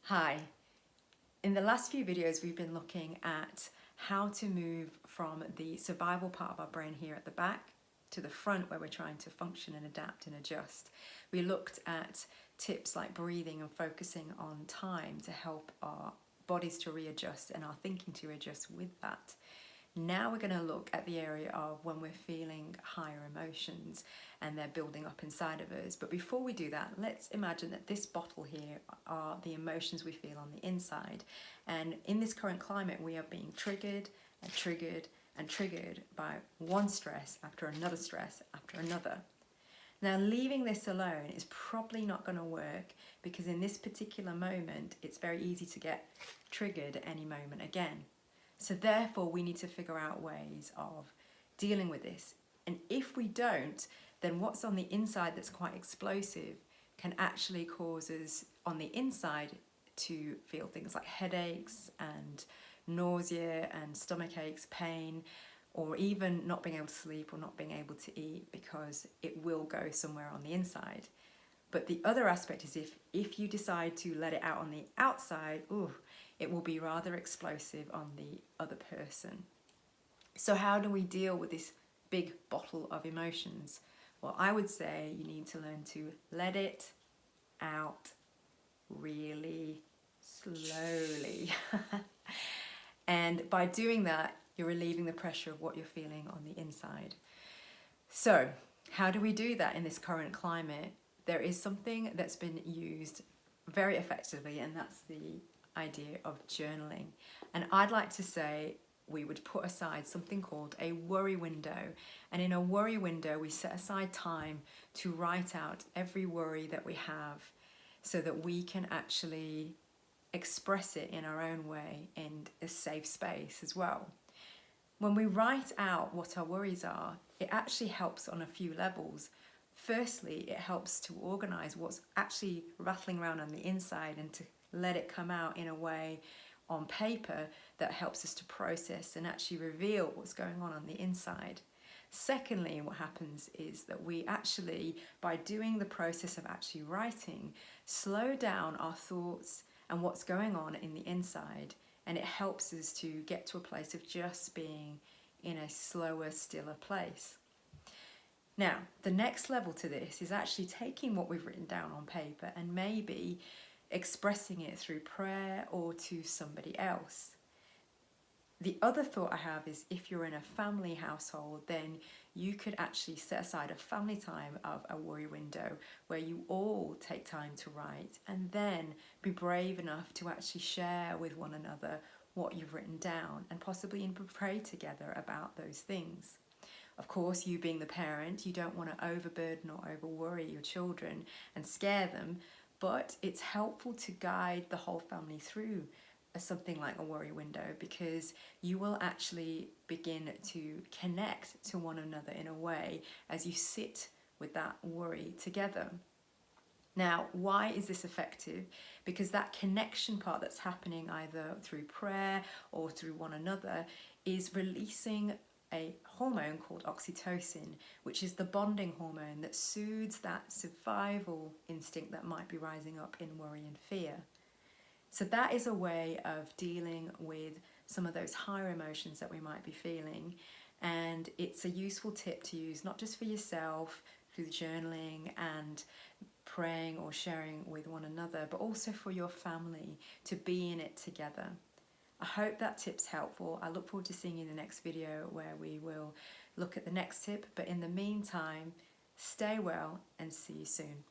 Hi. In the last few videos, we've been looking at how to move from the survival part of our brain here at the back to the front where we're trying to function and adapt and adjust. We looked at tips like breathing and focusing on time to help our bodies to readjust and our thinking to readjust with that. Now we're going to look at the area of when we're feeling higher emotions and they're building up inside of us. But before we do that, let's imagine that this bottle here are the emotions we feel on the inside. And in this current climate, we are being triggered and triggered and triggered by one stress after another stress after another. Now, leaving this alone is probably not going to work because in this particular moment, it's very easy to get triggered at any moment again. So therefore, we need to figure out ways of dealing with this. And if we don't, then what's on the inside that's quite explosive can actually cause us on the inside to feel things like headaches and nausea and stomach aches, pain, or even not being able to sleep or not being able to eat because it will go somewhere on the inside. But the other aspect is if you decide to let it out on the outside, it will be rather explosive on the other person. So how do we deal with this big bottle of emotions? Well, I would say you need to learn to let it out really slowly. And by doing that, you're relieving the pressure of what you're feeling on the inside. So how do we do that in this current climate? There is something that's been used very effectively, and that's the idea of journaling. And I'd like to say we would put aside something called a worry window. And in a worry window, we set aside time to write out every worry that we have so that we can actually express it in our own way in a safe space as well. When we write out what our worries are, it actually helps on a few levels. Firstly, it helps to organize what's actually rattling around on the inside and to let it come out in a way on paper that helps us to process and actually reveal what's going on the inside. Secondly, what happens is that we actually, by doing the process of actually writing, slow down our thoughts and what's going on in the inside, and it helps us to get to a place of just being in a slower, stiller place. Now, the next level to this is actually taking what we've written down on paper and maybe expressing it through prayer or to somebody else. The other thought I have is if you're in a family household, then you could actually set aside a family time of a worry window where you all take time to write and then be brave enough to actually share with one another what you've written down and possibly even pray together about those things. Of course, you being the parent, you don't want to overburden or overworry your children and scare them, but it's helpful to guide the whole family through something like a worry window because you will actually begin to connect to one another in a way as you sit with that worry together. Now, why is this effective? Because that connection part that's happening either through prayer or through one another is releasing a hormone called oxytocin, which is the bonding hormone that soothes that survival instinct that might be rising up in worry and fear. So that is a way of dealing with some of those higher emotions that we might be feeling. And it's a useful tip to use, not just for yourself through journaling and praying or sharing with one another, but also for your family to be in it together. I hope that tip's helpful. I look forward to seeing you in the next video where we will look at the next tip. But in the meantime, stay well and see you soon.